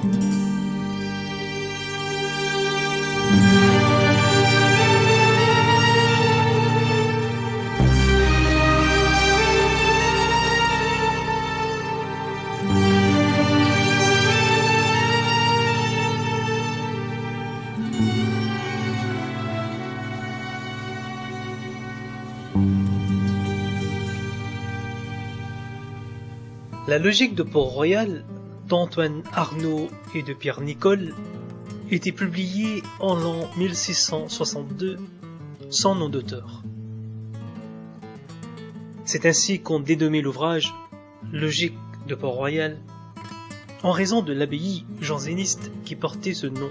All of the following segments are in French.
La logique de Port-Royal d'Antoine Arnauld et de Pierre Nicole était publiée en l'an 1662 sans nom d'auteur. C'est ainsi qu'on dénommait l'ouvrage Logique de Port-Royal en raison de l'abbaye janséniste qui portait ce nom.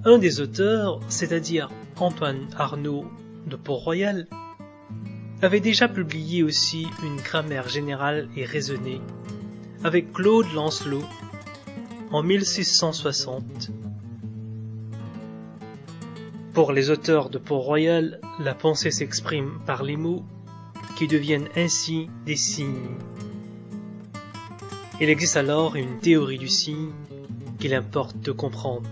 Un des auteurs, c'est-à-dire Antoine Arnauld de Port-Royal, avait déjà publié aussi une grammaire générale et raisonnée avec Claude Lancelot en 1660. Pour les auteurs de Port-Royal, la pensée s'exprime par les mots qui deviennent ainsi des signes. Il existe alors une théorie du signe qu'il importe de comprendre.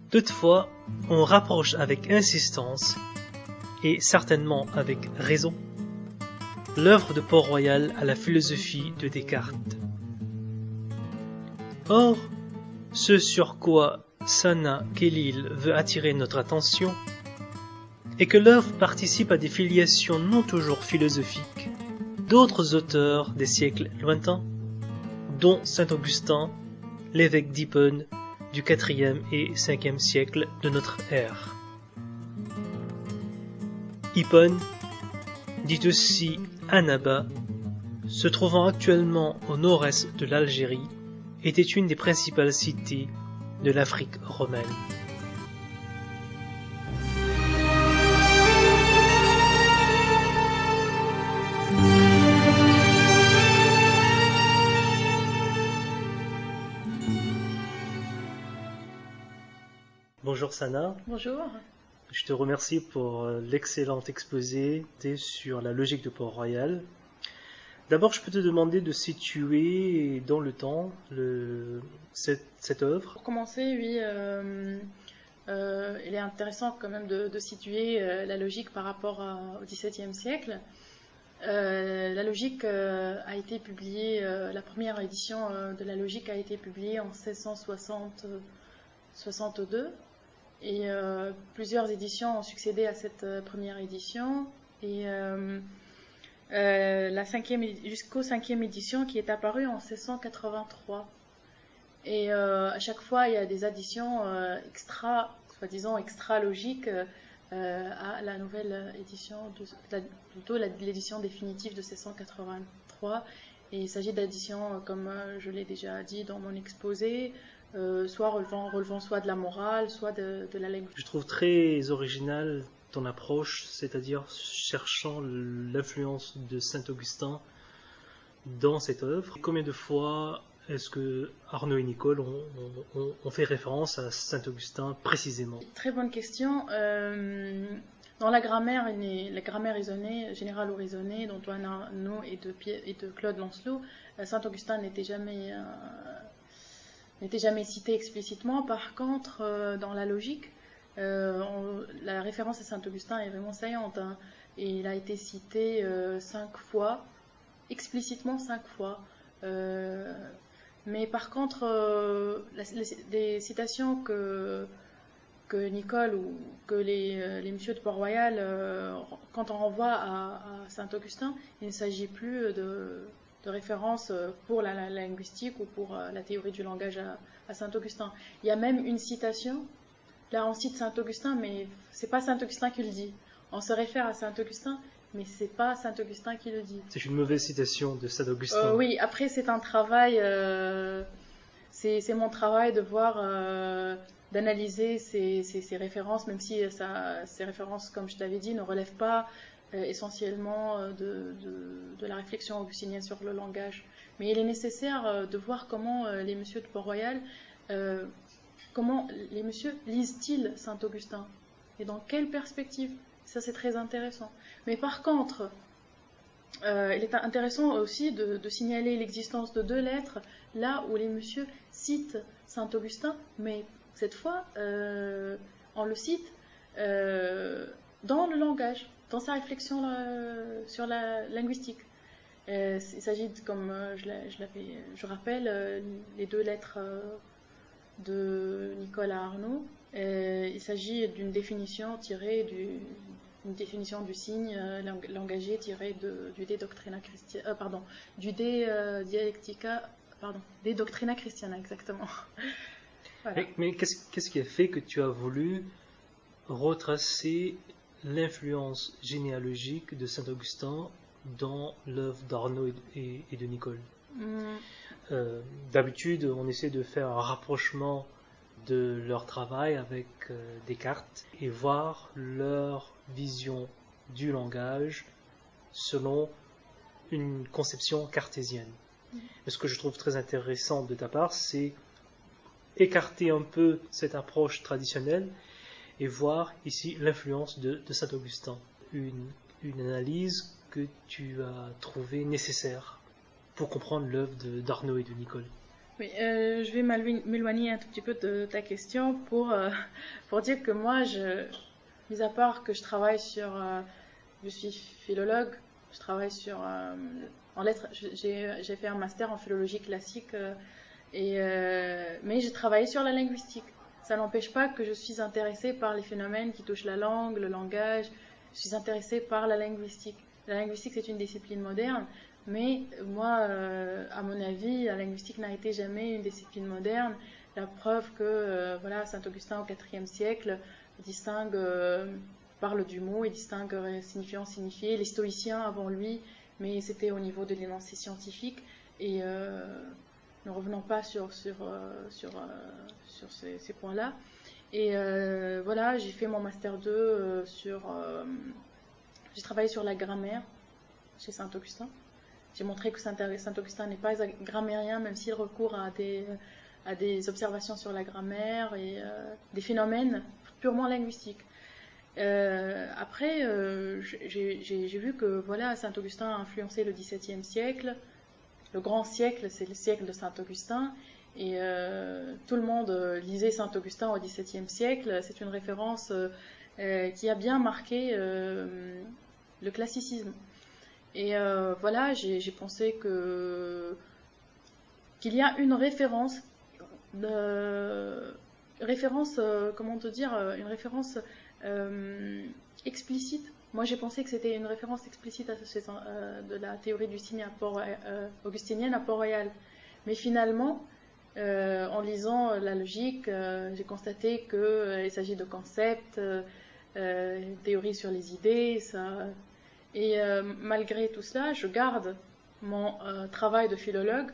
Toutefois, on rapproche avec insistance et certainement avec raison, l'œuvre de Port-Royal à la philosophie de Descartes. Or, ce sur quoi Sana Kellil veut attirer notre attention est que l'œuvre participe à des filiations non toujours philosophiques d'autres auteurs des siècles lointains, dont saint Augustin, l'évêque d'Hippone du IVe et Ve siècle de notre ère. Hippone, dit aussi Annaba, se trouvant actuellement au nord-est de l'Algérie, était une des principales cités de l'Afrique romaine. Bonjour Sana. Bonjour. Je te remercie pour l'excellent exposé sur la logique de Port-Royal. D'abord, je peux te demander de situer dans le temps cette œuvre. Pour commencer, oui, il est intéressant quand même de situer la logique par rapport au XVIIe siècle. La logique a été publiée, la première édition de la logique a été publiée en 1662. Et plusieurs éditions ont succédé à cette première édition. Et jusqu'au 5e édition qui est apparue en 1683. Et à chaque fois, il y a des additions soi-disant extra-logiques à la nouvelle édition, plutôt l'édition définitive de 1683. Et il s'agit d'additions, comme je l'ai déjà dit dans mon exposé, soit relevant soit de la morale, soit de la linguistique. Je trouve très original ton approche, c'est-à-dire cherchant l'influence de saint Augustin dans cette œuvre. Combien de fois est-ce que Arnauld et Nicole ont fait référence à saint Augustin précisément? Très bonne question. Dans la grammaire raisonnée, générale ou raisonnée, d'Antoine Arnauld et de Claude Lancelot, saint Augustin n'était jamais cité explicitement. Par contre, dans la logique, la référence à Saint-Augustin est vraiment saillante, hein, et il a été cité 5 fois, explicitement 5 fois. Mais par contre, les citations que Nicole ou que les messieurs de Port-Royal, quand on renvoie à Saint-Augustin, il ne s'agit plus de référence pour la linguistique ou pour la théorie du langage à Saint-Augustin. Il y a même une citation, là on cite Saint-Augustin, mais c'est pas Saint-Augustin qui le dit. On se réfère à Saint-Augustin, mais c'est pas Saint-Augustin qui le dit. C'est une mauvaise citation de Saint-Augustin. Oui, après c'est un travail, c'est mon travail de voir, d'analyser ces références, même si ces références, comme je t'avais dit, ne relèvent pas essentiellement de la réflexion augustinienne sur le langage. Mais il est nécessaire de voir comment les messieurs de Port-Royal, comment les messieurs lisent-ils Saint-Augustin et dans quelle perspective. Ça, c'est très intéressant. Mais par contre, Il est intéressant aussi de signaler l'existence de deux lettres là où les messieurs citent Saint-Augustin, mais cette fois, on le cite dans le langage, dans sa réflexion sur la linguistique. Il s'agit, comme je rappelle, les deux lettres de Nicolas Arnaud. Il s'agit d'une définition tirée une définition du signe langagé tiré du De Doctrina Christiana, du De Dialectica, De Doctrina Christiana, exactement. Voilà. Mais qu'est-ce qui a fait que tu as voulu retracer l'influence généalogique de Saint-Augustin dans l'œuvre d'Arnaud et de Nicole? D'habitude, on essaie de faire un rapprochement de leur travail avec Descartes et voir leur vision du langage selon une conception cartésienne. Et ce que je trouve très intéressant de ta part, c'est écarter un peu cette approche traditionnelle et voir ici l'influence de Saint-Augustin. Une analyse que tu as trouvée nécessaire pour comprendre l'œuvre d'Arnaud et de Nicole. Oui, je vais m'éloigner un tout petit peu de ta question pour dire que moi, mis à part que je travaille je suis philologue, je travaille en lettres, j'ai fait un master en philologie classique, mais j'ai travaillé sur la linguistique. Ça n'empêche pas que je suis intéressée par les phénomènes qui touchent la langue, le langage. Je suis intéressée par la linguistique. La linguistique, c'est une discipline moderne, mais moi, à mon avis, la linguistique n'a été jamais une discipline moderne. La preuve que Saint-Augustin au IVe siècle parle du mot et distingue signifiant, signifié. Les stoïciens avant lui, mais c'était au niveau de l'énoncé scientifique. Et ne revenons pas sur ces points-là. Et voilà, j'ai fait mon master 2 j'ai travaillé sur la grammaire chez Saint-Augustin. J'ai montré que Saint-Augustin n'est pas grammairien, même s'il recourt à des observations sur la grammaire et des phénomènes purement linguistiques. Après, j'ai vu que Saint-Augustin a influencé le XVIIe siècle. Le grand siècle, c'est le siècle de Saint-Augustin. Et tout le monde lisait Saint-Augustin au XVIIe siècle. C'est une référence qui a bien marqué le classicisme. Et j'ai pensé qu'il y a une référence, explicite. Moi, j'ai pensé que c'était une référence explicite de la théorie du signe augustinienne à Port-Royal. Mais finalement, en lisant la logique, j'ai constaté qu'il s'agit de concepts, théorie sur les idées, et malgré tout cela, je garde mon travail de philologue.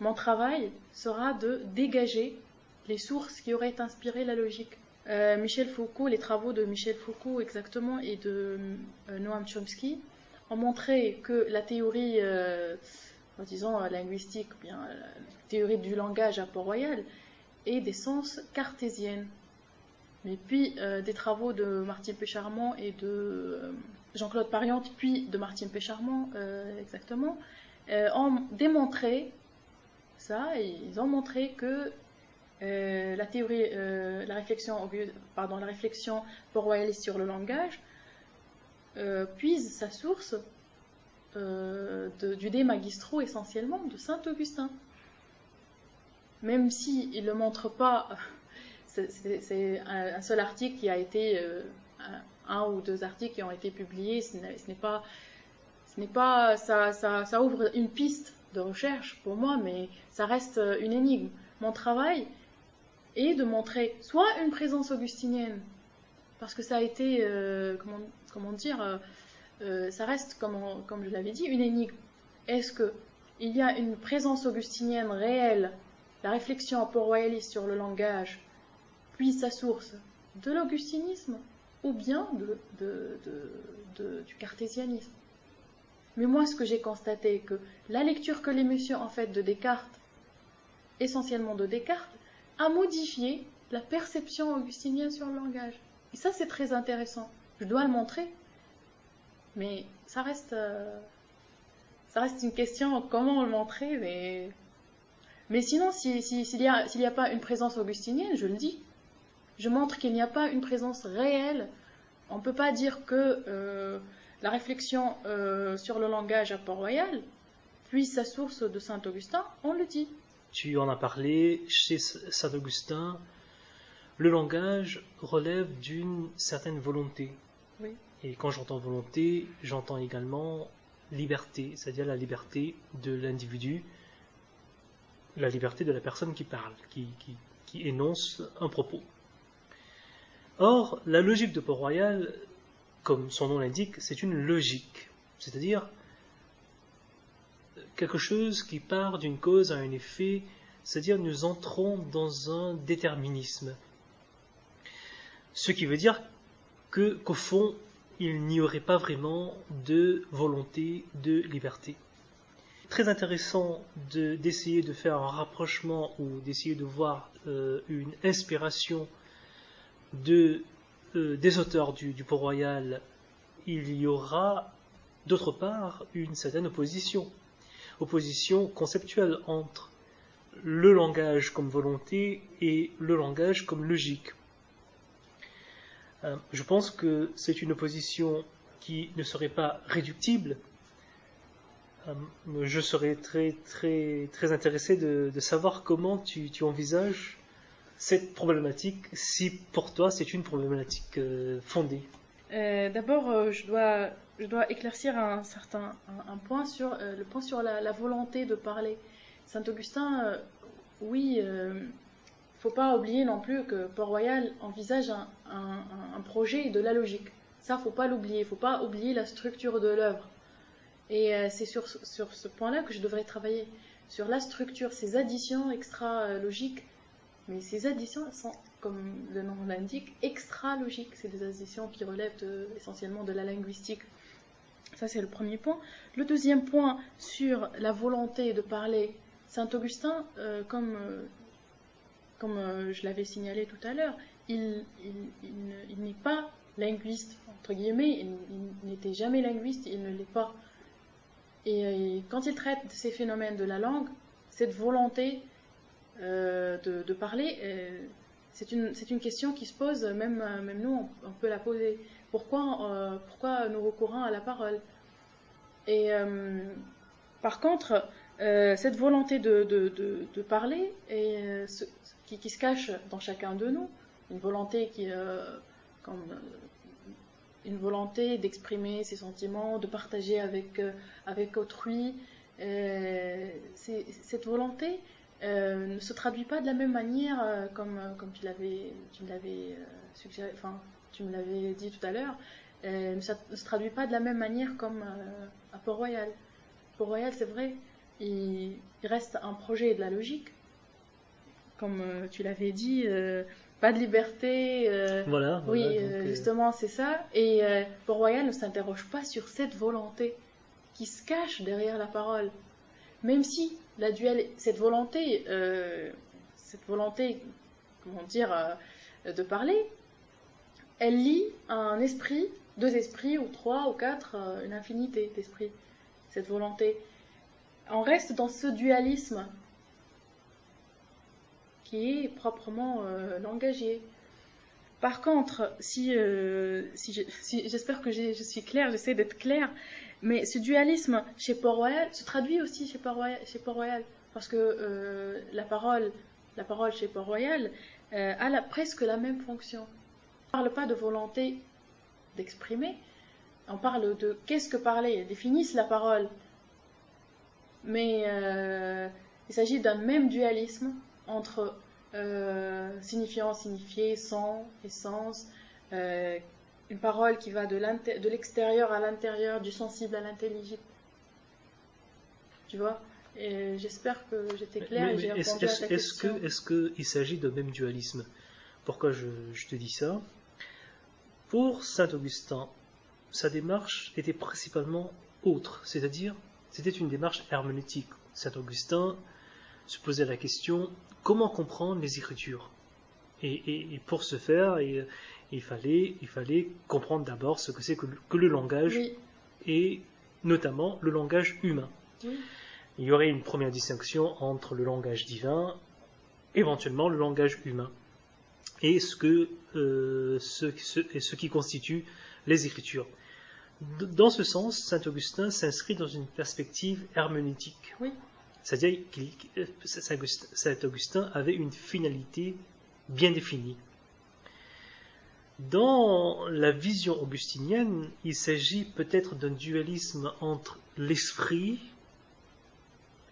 Mon travail sera de dégager les sources qui auraient inspiré la logique. Michel Foucault, les travaux de Michel Foucault exactement et de Noam Chomsky ont montré que la théorie, disons linguistique, bien la théorie du langage à Port-Royal, est d'essence cartésienne. Mais puis des travaux de Martine Pécharmont et de Jean-Claude Pariante, puis de Martine Pécharmont exactement, ont démontré ça, et ils ont montré que la réflexion port-royaliste sur le langage puise sa source du De Magistro essentiellement de Saint-Augustin. Même s'il ne le montre pas, c'est un seul article qui a été, un ou deux articles qui ont été publiés, ça ouvre une piste de recherche pour moi, mais ça reste une énigme. Mon travail est de montrer soit une présence augustinienne, parce que ça a été, ça reste, comme je l'avais dit, une énigme. Est-ce qu'il y a une présence augustinienne réelle, la réflexion port-royaliste sur le langage, puis sa source de l'augustinisme, ou bien du cartésianisme? Mais moi, ce que j'ai constaté, que la lecture que les messieurs ont faite de Descartes, essentiellement de Descartes, a modifié la perception augustinienne sur le langage. Et ça, c'est très intéressant. Je dois le montrer, mais ça reste ça reste une question comment le montrer, mais sinon, s'il y a pas une présence augustinienne, je le dis. Je montre qu'il n'y a pas une présence réelle. On ne peut pas dire que la réflexion sur le langage à Port-Royal puise sa source de Saint-Augustin, on le dit. Tu en as parlé, chez Saint-Augustin, le langage relève d'une certaine volonté. Oui. Et quand j'entends volonté, j'entends également liberté, c'est-à-dire la liberté de l'individu, la liberté de la personne qui parle, qui énonce un propos. Or, la logique de Port-Royal, comme son nom l'indique, c'est une logique, c'est-à-dire quelque chose qui part d'une cause à un effet, c'est-à-dire nous entrons dans un déterminisme. Ce qui veut dire qu'au fond, il n'y aurait pas vraiment de volonté de liberté. Très intéressant d'essayer de faire un rapprochement ou d'essayer de voir une inspiration des auteurs du Port-Royal. Il y aura d'autre part une certaine opposition conceptuelle entre le langage comme volonté et le langage comme logique. Je pense que c'est une opposition qui ne serait pas réductible. Je serais très intéressé de savoir comment tu envisages cette problématique, si pour toi c'est une problématique fondée. D'abord, je dois éclaircir un point sur le point sur la volonté de parler. Saint-Augustin, oui, faut pas oublier non plus que Port-Royal envisage un projet de la logique. Ça, faut pas l'oublier. Faut pas oublier la structure de l'œuvre. Et c'est sur ce point-là que je devrais travailler. Sur la structure, ces additions extra-logiques. Mais ces additions sont, comme le nom l'indique, extra-logiques. C'est des additions qui relèvent essentiellement de la linguistique. Ça, c'est le premier point. Le deuxième point, sur la volonté de parler. Saint-Augustin, comme je l'avais signalé tout à l'heure, il n'est pas linguiste, entre guillemets, il n'était jamais linguiste, il ne l'est pas. Et quand il traite de ces phénomènes de la langue, cette volonté de parler, c'est une question qui se pose, même nous, on peut la poser. Pourquoi nous recourons à la parole? Et par contre, cette volonté de parler qui se cache dans chacun de nous, une volonté une volonté d'exprimer ses sentiments, de partager avec autrui. Cette volonté ne se traduit pas de la même manière, comme tu me l'avais suggéré, enfin, tu me l'avais dit tout à l'heure, ne se traduit pas de la même manière comme à Port-Royal. Port-Royal, c'est vrai, il reste un projet de la logique, comme tu l'avais dit, pas de liberté. Voilà, oui, donc, justement, c'est ça. Et Port-Royal ne s'interroge pas sur cette volonté qui se cache derrière la parole. Même si cette volonté, comment dire, de parler, elle lie un esprit, deux esprits, ou trois, ou quatre, une infinité d'esprits, cette volonté. On reste dans ce dualisme qui est proprement langagier. Par contre, j'espère que je suis claire, j'essaie d'être claire, mais ce dualisme chez Port-Royal se traduit aussi chez Port-Royal, parce que la parole chez Port-Royal a presque la même fonction. On ne parle pas de volonté d'exprimer, on parle de qu'est-ce que parler, ils définissent la parole. Mais il s'agit d'un même dualisme entre signifiant, signifié, sens et sens, une parole qui va de l'extérieur à l'intérieur, du sensible à l'intelligible. Tu vois? Et j'espère que j'étais claire et j'ai répondu à ta question. Est-ce qu'il s'agit de même dualisme? Pourquoi je te dis ça? Pour Saint-Augustin, sa démarche était principalement autre, c'est-à-dire c'était une démarche herméneutique. Saint-Augustin se posait la question comment comprendre les Écritures. Et pour ce faire, il fallait comprendre d'abord ce que c'est que le langage, oui. et notamment le langage humain. Oui. Il y aurait une première distinction entre le langage divin, éventuellement le langage humain, et ce qui constitue les Écritures. Dans ce sens, saint Augustin s'inscrit dans une perspective herméneutique. Oui. C'est-à-dire que saint Augustin avait une finalité bien définie. Dans la vision augustinienne, il s'agit peut-être d'un dualisme entre l'esprit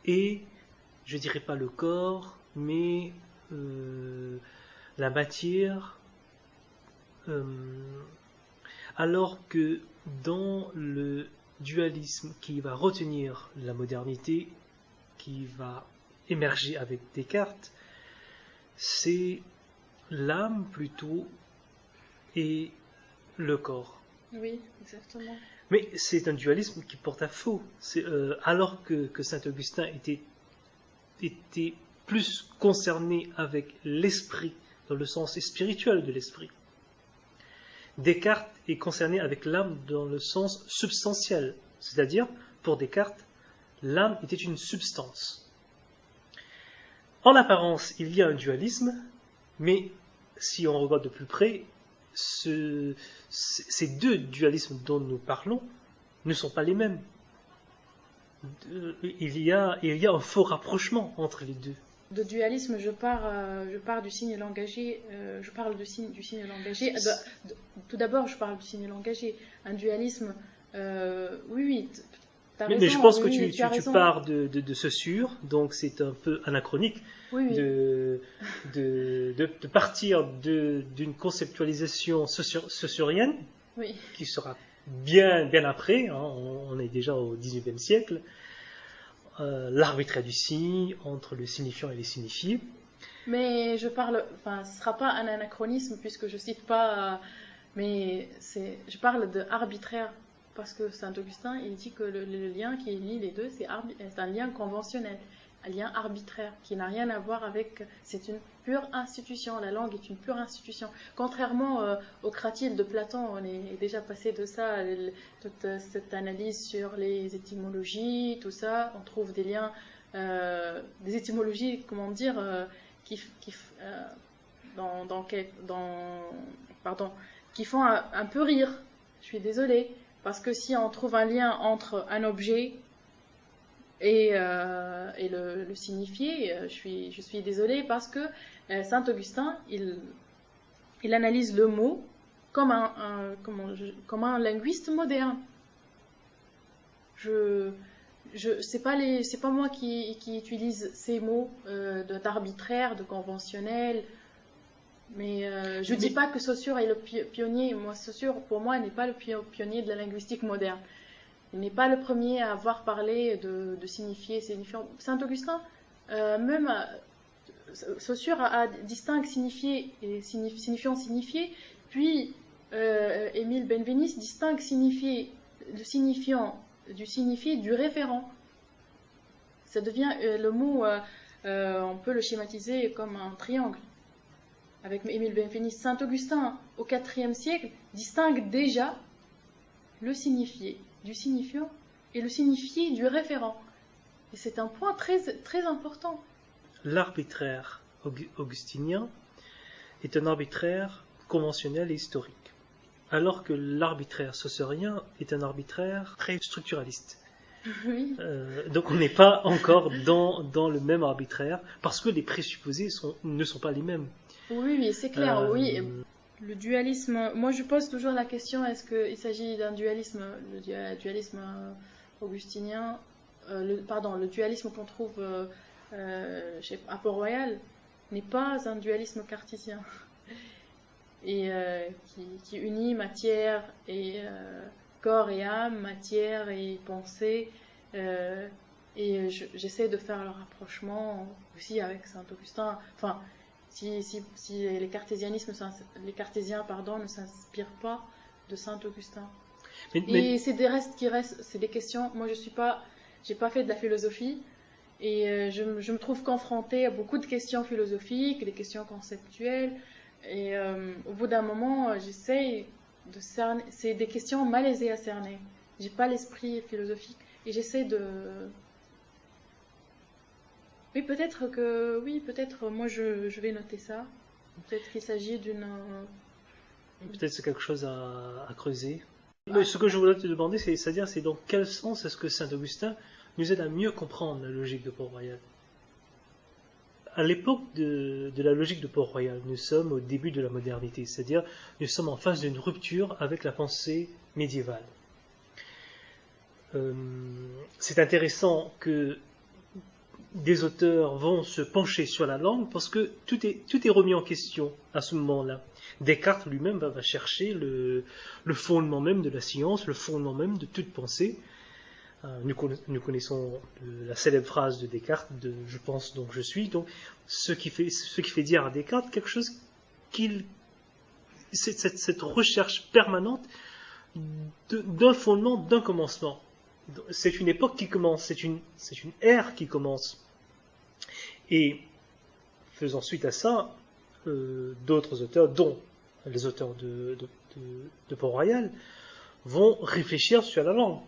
et, je dirais pas le corps, mais la matière, alors que dans le dualisme qui va retenir la modernité, qui va émerger avec Descartes, c'est l'âme plutôt et le corps. Oui, exactement. Mais c'est un dualisme qui porte à faux. Alors que saint Augustin était plus concerné avec l'esprit, dans le sens spirituel de l'esprit, Descartes est concerné avec l'âme dans le sens substantiel. C'est-à-dire, pour Descartes, l'âme était une substance. En apparence, il y a un dualisme, mais si on regarde de plus près, ces deux dualismes dont nous parlons ne sont pas les mêmes. Il y a un faux rapprochement entre les deux. De dualisme, je pars du signe langagé. Je parle du signe langagé. Tout d'abord, je parle du signe langagé. Un dualisme, oui, t'as raison. Mais je pense que oui, tu pars de Saussure, donc c'est un peu anachronique oui. de partir d'une conceptualisation saussurienne, oui. qui sera bien après, hein, on est déjà au XIXe siècle, l'arbitraire du signe entre le signifiant et les signifiés. Mais ce ne sera pas un anachronisme puisque je cite pas, mais je parle de arbitraire parce que saint Augustin il dit que le lien qui lie les deux c'est un lien conventionnel, un lien arbitraire qui n'a rien à voir avec, c'est une pure institution, la langue est une pure institution. Contrairement au Cratyle de Platon, on est déjà passé de ça, toute cette analyse sur les étymologies, tout ça, on trouve des liens, des étymologies, comment dire, qui font un peu rire. Je suis désolée, parce que si on trouve un lien entre un objet et le signifié, je suis désolée parce que saint Augustin, il analyse le mot comme un linguiste moderne. C'est pas moi qui utilise ces mots d'arbitraire, de conventionnel, mais je dis pas que Saussure est le pionnier. Moi, Saussure, pour moi, n'est pas le pionnier de la linguistique moderne. Il n'est pas le premier à avoir parlé de signifié, signifiant. Saint-Augustin, Saussure a distingué signifié et signifiant signifié, puis Émile Benveniste distingue signifié, le signifiant du signifié du référent. Ça devient le mot, on peut le schématiser comme un triangle. Avec Émile Benveniste, Saint-Augustin, au IVe siècle, distingue déjà le signifié du signifiant et le signifié du référent. Et c'est un point très, très important. L'arbitraire augustinien est un arbitraire conventionnel et historique, alors que l'arbitraire saussurien est un arbitraire très structuraliste. Oui. Donc on n'est pas encore dans le même arbitraire, parce que les présupposés ne sont pas les mêmes. Oui, c'est clair, oui. Le dualisme, moi je pose toujours la question, est-ce qu'il s'agit d'un dualisme, le dualisme augustinien, le dualisme qu'on trouve à Port-Royal n'est pas un dualisme cartésien, et qui unit matière et corps et âme, matière et pensée, et j'essaie de faire le rapprochement aussi avec Saint-Augustin, enfin, si les cartésiens ne s'inspirent pas de Saint-Augustin. Et c'est des questions. Moi, j'ai pas fait de la philosophie, et je me trouve confrontée à beaucoup de questions philosophiques, des questions conceptuelles, et au bout d'un moment, j'essaie de cerner. C'est des questions malaisées à cerner. J'ai pas l'esprit philosophique, et j'essaie Oui, peut-être, moi je vais noter ça. Peut-être qu'il s'agit d'une... Peut-être c'est quelque chose à creuser. Mais ce que je voulais te demander, c'est dans quel sens est-ce que Saint Augustin nous aide à mieux comprendre la logique de Port-Royal. À l'époque de la logique de Port-Royal, nous sommes au début de la modernité, c'est-à-dire nous sommes en phase d'une rupture avec la pensée médiévale. C'est intéressant que des auteurs vont se pencher sur la langue parce que tout est remis en question à ce moment-là. Descartes lui-même va chercher le fondement même de la science, le fondement même de toute pensée. Nous connaissons la célèbre phrase de Descartes de « je pense donc je suis ». Donc, ce qui fait dire à Descartes quelque chose cette recherche permanente d'un fondement, d'un commencement. C'est une époque qui commence, c'est une ère qui commence. Et faisant suite à ça, d'autres auteurs, dont les auteurs de Port-Royal, vont réfléchir sur la langue.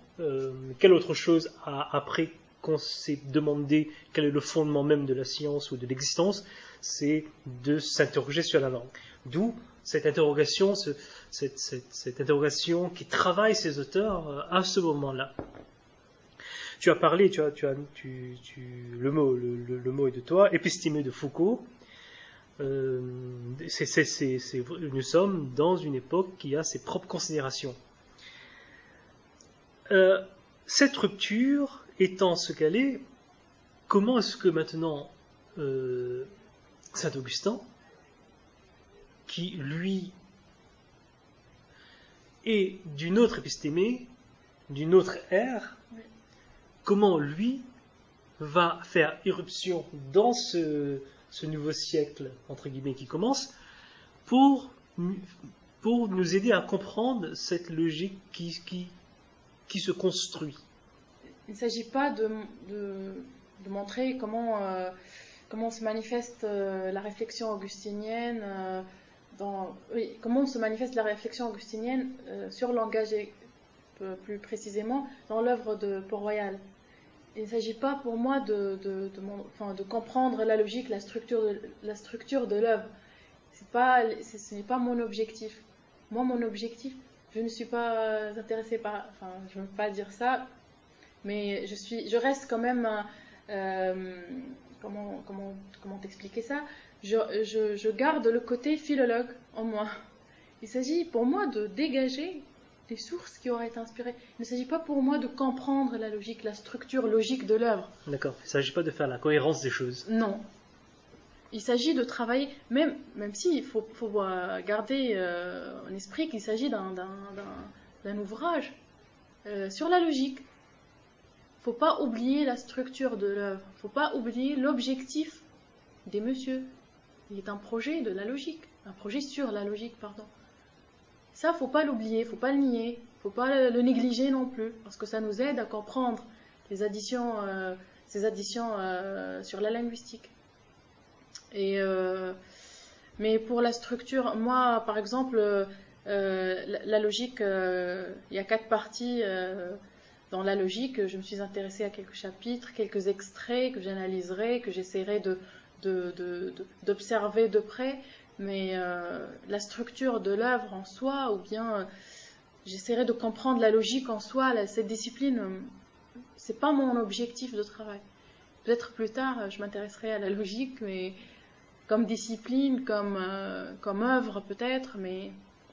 Quelle autre chose après qu'on s'est demandé quel est le fondement même de la science ou de l'existence, c'est de s'interroger sur la langue. D'où cette interrogation, cette interrogation qui travaille ces auteurs à ce moment-là. Tu as parlé, le mot est de toi, épistémé de Foucault. Nous sommes dans une époque qui a ses propres considérations. Cette rupture étant ce qu'elle est, comment est-ce que maintenant Saint-Augustin, qui lui est d'une autre épistémée, d'une autre ère, comment lui va faire irruption dans ce nouveau siècle, entre guillemets, qui commence, pour nous aider à comprendre cette logique qui se construit. Il ne s'agit pas de montrer comment se manifeste la réflexion augustinienne, comment se manifeste la réflexion augustinienne sur le langage, plus précisément dans l'œuvre de Port-Royal. Il ne s'agit pas pour moi de comprendre la logique, la structure de l'œuvre. Ce n'est pas mon objectif. Moi, mon objectif, je ne suis pas intéressée par... Enfin, je ne veux pas dire ça, mais je reste quand même... comment t'expliquer ça? Je garde le côté philologue en moi. Il s'agit pour moi de dégager des sources qui auraient été inspirées. Il ne s'agit pas pour moi de comprendre la logique, la structure logique de l'œuvre. D'accord. Il ne s'agit pas de faire la cohérence des choses. Non. Il s'agit de travailler, même si il faut garder en esprit qu'il s'agit d'un ouvrage sur la logique. Il ne faut pas oublier la structure de l'œuvre. Il ne faut pas oublier l'objectif des messieurs. Il est un projet de la logique. Un projet sur la logique, pardon. Ça, faut pas l'oublier, faut pas le nier, faut pas le négliger non plus, parce que ça nous aide à comprendre ces additions sur la linguistique. Mais pour la structure, moi, par exemple, la logique, il y a 4 parties dans la logique. Je me suis intéressée à quelques chapitres, quelques extraits que j'analyserai, que j'essaierai d'observer de près. Mais la structure de l'œuvre en soi, ou bien j'essaierai de comprendre la logique en soi, cette discipline, c'est pas mon objectif de travail. Peut-être plus tard, je m'intéresserai à la logique, mais comme discipline, comme œuvre peut-être, mais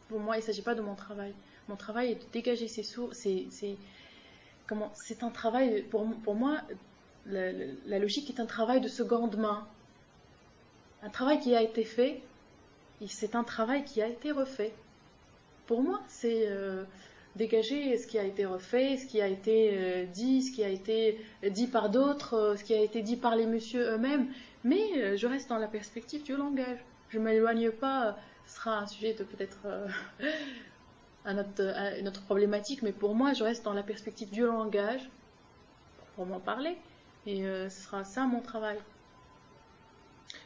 pour moi, il ne s'agit pas de mon travail. Mon travail est de dégager ces sources. C'est un travail, pour moi, la logique est un travail de seconde main. Un travail qui a été fait, et c'est un travail qui a été refait. Pour moi, c'est dégager ce qui a été refait, ce qui a été dit, ce qui a été dit par d'autres, ce qui a été dit par les messieurs eux-mêmes, mais je reste dans la perspective du langage. Je ne m'éloigne pas, ce sera un sujet de peut-être une autre problématique, mais pour moi, je reste dans la perspective du langage, pour m'en parler, et ce sera ça mon travail.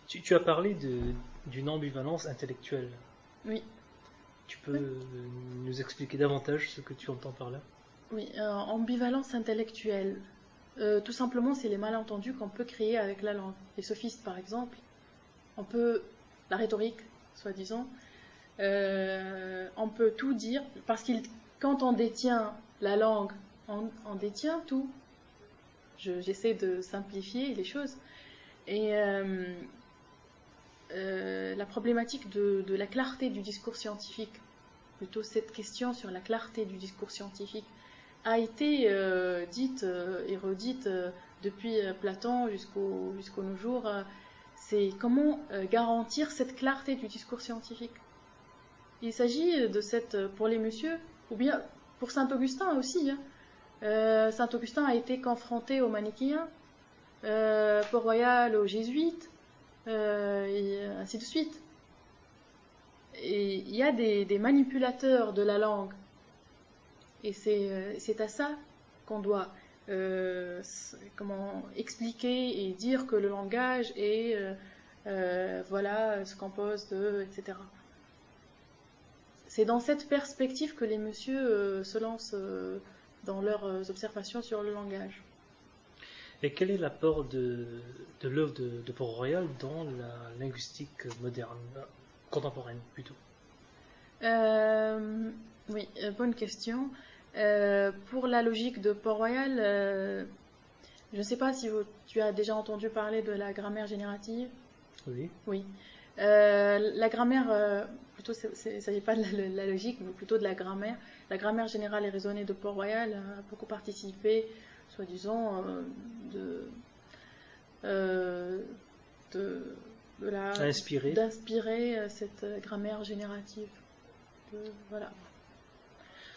Tu as parlé d'une ambivalence intellectuelle. Oui. Tu peux nous expliquer davantage ce que tu entends par là? Oui, ambivalence intellectuelle. Tout simplement, c'est les malentendus qu'on peut créer avec la langue. Les sophistes, par exemple, la rhétorique, soi-disant, on peut tout dire, parce que quand on détient la langue, on détient tout. J'essaie de simplifier les choses. Et la problématique de la clarté du discours scientifique, plutôt cette question sur la clarté du discours scientifique, a été dite et redite depuis Platon jusqu'aux nos jours. C'est comment garantir cette clarté du discours scientifique. Il s'agit de pour les messieurs, ou bien pour Saint-Augustin aussi. Saint-Augustin a été confronté aux manichéens, Port-Royal aux jésuites, et ainsi de suite. Et il y a des manipulateurs de la langue. Et c'est à ça qu'on doit expliquer et dire que le langage est se compose de, etc. C'est dans cette perspective que les messieurs se lancent dans leurs observations sur le langage. Et quel est l'apport de l'œuvre de Port-Royal dans la linguistique moderne, contemporaine plutôt? Oui, bonne question. Pour la logique de Port-Royal, je ne sais pas si tu as déjà entendu parler de la grammaire générative. Oui. Oui. La grammaire, plutôt, il ne s'agit pas de la logique, mais plutôt de la grammaire. La grammaire générale et raisonnée de Port-Royal a beaucoup participé, soi-disant, d'inspirer cette grammaire générative. Voilà.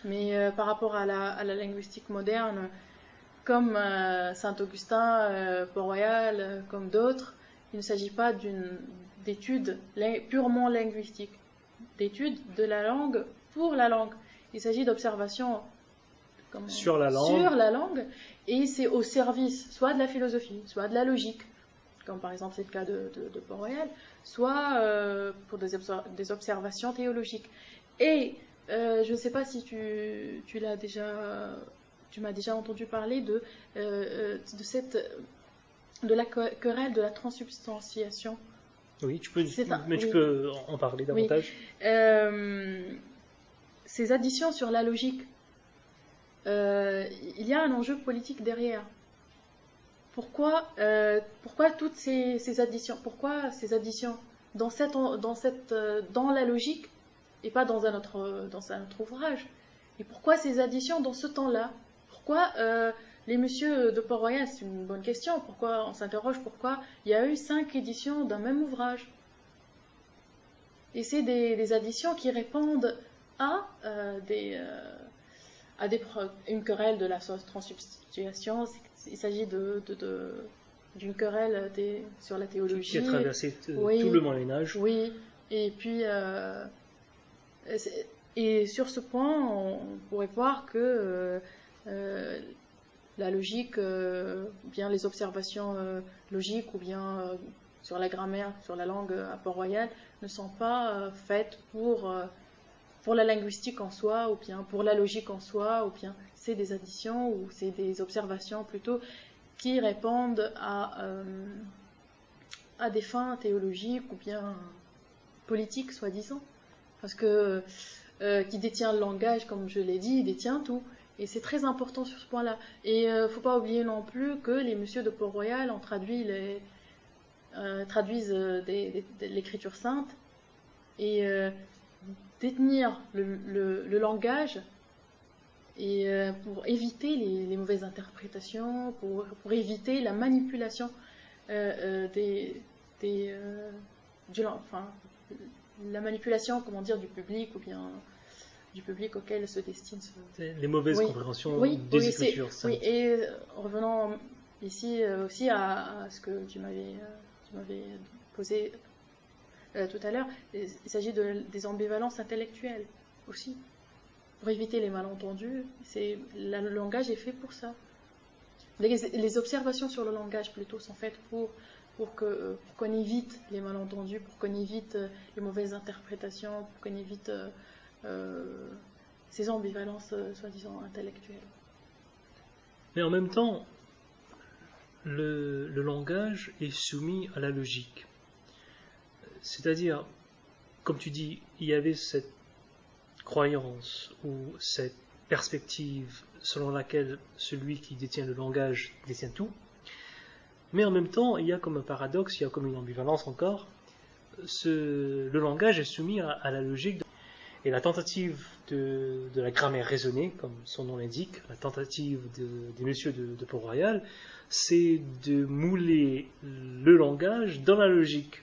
Mais par rapport à la linguistique moderne, comme Saint-Augustin, Port-Royal, comme d'autres, il ne s'agit pas d'études purement linguistiques, d'études de la langue pour la langue. Il s'agit d'observations sur la langue, et c'est au service soit de la philosophie, soit de la logique, comme par exemple c'est le cas de Port-Royal, soit pour des observations théologiques. Et je ne sais pas si tu m'as déjà entendu parler de la querelle de la transsubstantiation. Oui, tu peux en parler davantage. Oui. Ces additions sur la logique, il y a un enjeu politique derrière. Pourquoi toutes ces additions? Pourquoi ces additions dans la logique et pas dans un autre ouvrage? Et pourquoi ces additions dans ce temps-là? Pourquoi les messieurs de Port-Royal, c'est une bonne question. Pourquoi on s'interroge pourquoi il y a eu 5 éditions d'un même ouvrage? Et c'est des additions qui répondent à une querelle de la transsubstantiation. Il s'agit d'une querelle sur la théologie. Qui a traversé tout le Moyen-Âge. Oui, et puis et sur ce point, on pourrait voir que la logique, ou bien les observations logiques, ou bien sur la grammaire, sur la langue à Port-Royal, ne sont pas faites pour la linguistique en soi, ou bien pour la logique en soi, ou bien c'est des additions, ou c'est des observations plutôt qui répondent à des fins théologiques, ou bien politiques, soi-disant. Parce que qui détient le langage, comme je l'ai dit, il détient tout. Et c'est très important sur ce point-là. Et il ne faut pas oublier non plus que les messieurs de Port-Royal ont traduisent l'écriture sainte. Et détenir le langage et pour éviter les mauvaises interprétations, pour éviter la manipulation la manipulation, du public, ou bien du public auquel se destine les mauvaises compréhensions des écritures saintes. Oui, et revenons ici aussi à ce que tu m'avais posé tout à l'heure, il s'agit des ambivalences intellectuelles aussi. Pour éviter les malentendus, le langage est fait pour ça. Les observations sur le langage plutôt sont faites pour qu'on évite les malentendus, pour qu'on évite les mauvaises interprétations, pour qu'on évite ces ambivalences soi-disant intellectuelles. Mais en même temps, le langage est soumis à la logique. C'est-à-dire, comme tu dis, il y avait cette croyance ou cette perspective selon laquelle celui qui détient le langage détient tout, mais en même temps, il y a comme un paradoxe, il y a comme une ambivalence encore. Le langage est soumis à la logique. Et la tentative de la grammaire raisonnée, comme son nom l'indique, la tentative des messieurs de Port-Royal, c'est de mouler le langage dans la logique.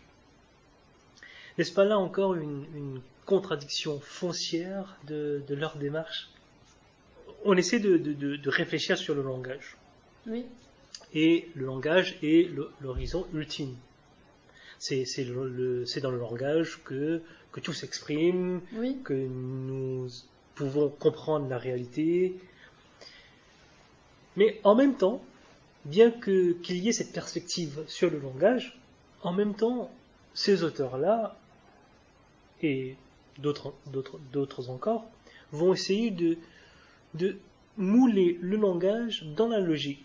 N'est-ce pas là encore une contradiction foncière de leur démarche? On essaie de réfléchir sur le langage. Oui. Et le langage est l'horizon ultime. C'est dans le langage que tout s'exprime, Oui. que nous pouvons comprendre la réalité. Mais en même temps, bien qu'il y ait cette perspective sur le langage, en même temps, ces auteurs-là, et d'autres encore, vont essayer de mouler le langage dans la logique.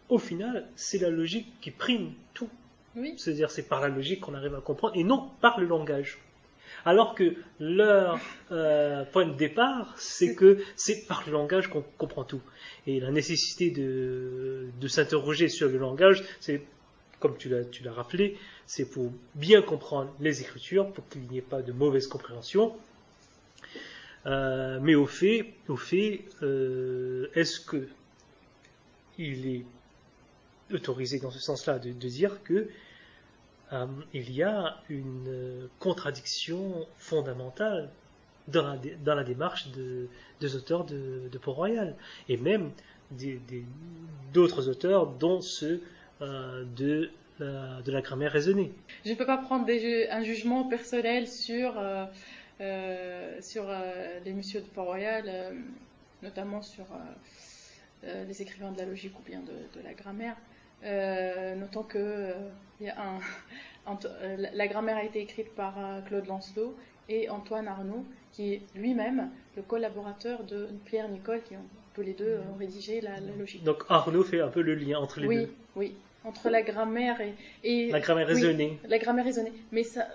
Au final, c'est la logique qui prime tout. Oui. C'est-à-dire, c'est par la logique qu'on arrive à comprendre, et non par le langage. Alors que leur point de départ, c'est que c'est par le langage qu'on comprend tout. Et la nécessité de s'interroger sur le langage, c'est, comme tu l'as rappelé, c'est pour bien comprendre les Écritures, pour qu'il n'y ait pas de mauvaise compréhension. Mais au fait, est-ce que il est autorisé dans ce sens-là de dire que il y a une contradiction fondamentale dans la démarche des auteurs de Port-Royal, et même d'autres auteurs, dont ceux de la grammaire raisonnée. Je ne peux pas prendre un jugement personnel sur les messieurs de Port-Royal, notamment sur les écrivains de la logique ou bien de la grammaire. Notons que la grammaire a été écrite par Claude Lancelot et Antoine Arnaud, qui est lui-même le collaborateur de Pierre Nicole, qui ont tous les deux rédigé la logique. Donc Arnaud fait un peu le lien entre les deux. Oui, entre la grammaire et la grammaire raisonnée. Oui, la grammaire raisonnée. Mais ça,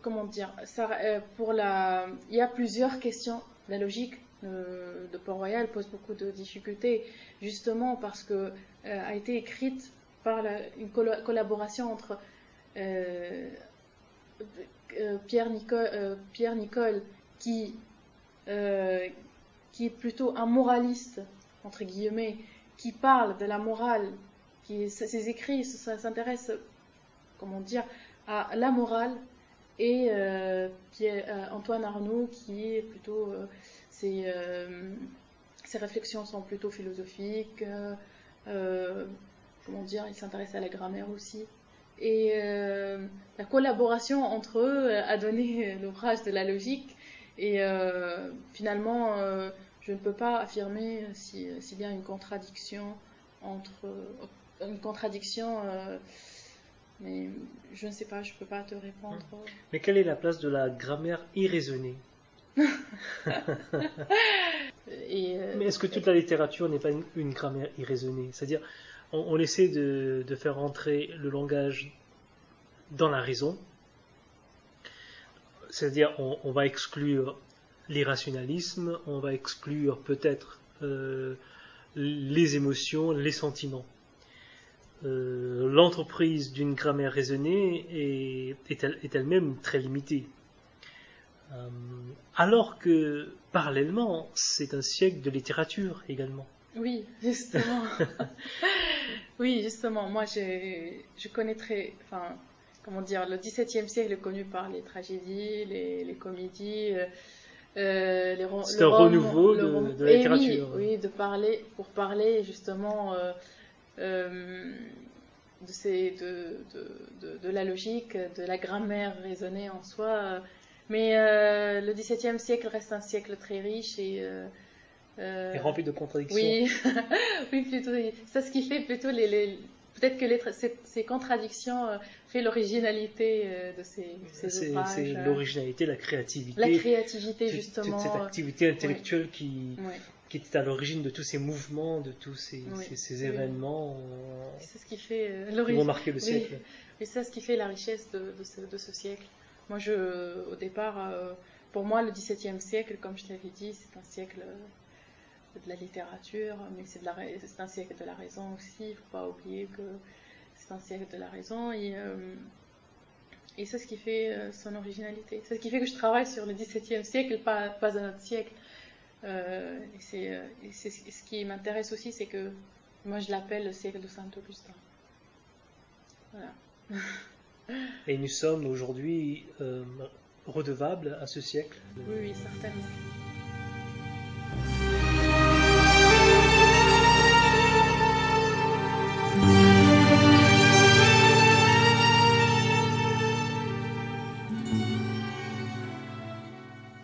comment dire, il y a plusieurs questions. La logique de Port-Royal pose beaucoup de difficultés, justement parce que a été écrite par une collaboration entre Pierre Nicole qui est plutôt un moraliste, entre guillemets, qui parle de la morale, ses écrits s'intéressent, comment dire, à la morale, et Antoine Arnaud qui est plutôt ses réflexions sont plutôt philosophiques, comment dire, il s'intéresse à la grammaire aussi. Et la collaboration entre eux a donné l'ouvrage de la logique. Et finalement, je ne peux pas affirmer s'il y a une contradiction mais je ne sais pas, je ne peux pas te répondre. Mais quelle est la place de la grammaire irraisonnée? Mais est-ce que toute la littérature n'est pas une grammaire irraisonnée? C'est-à-dire, on essaie de faire entrer le langage dans la raison, c'est-à-dire on va exclure l'irrationalisme, on va exclure peut-être les émotions, les sentiments. L'entreprise d'une grammaire raisonnée est elle-même très limitée. Alors que, parallèlement, c'est un siècle de littérature également. Oui, justement. Oui, justement. Moi, je connaîtrais, enfin, comment dire, le XVIIe siècle est connu par les tragédies, les comédies, c'est un renouveau de la littérature. Oui, pour parler justement de la logique, de la grammaire raisonnée en soi. Mais le XVIIe siècle reste un siècle très riche et rempli de contradictions. Oui, oui, plutôt. C'est ce qui fait plutôt peut-être que ces contradictions fait l'originalité de ces ouvrages. C'est l'originalité, la créativité. La créativité, justement. Toute cette activité intellectuelle qui qui était à l'origine de tous ces mouvements, de tous ces, Oui, ces oui. événements C'est ce qui fait qui vont l'origine. marquer le Oui, siècle. et c'est ce qui fait la richesse de ce siècle. Moi, au départ, pour moi, le XVIIe siècle, comme je t'avais dit, c'est un siècle de la littérature, mais c'est un siècle de la raison aussi. Il ne faut pas oublier que c'est un siècle de la raison. Et c'est ce qui fait son originalité. C'est ce qui fait que je travaille sur le XVIIe siècle, pas un autre siècle. Ce qui m'intéresse aussi, c'est que moi, je l'appelle le siècle de Saint-Augustin. Voilà. Et nous sommes aujourd'hui redevables à ce siècle. Oui, certainement.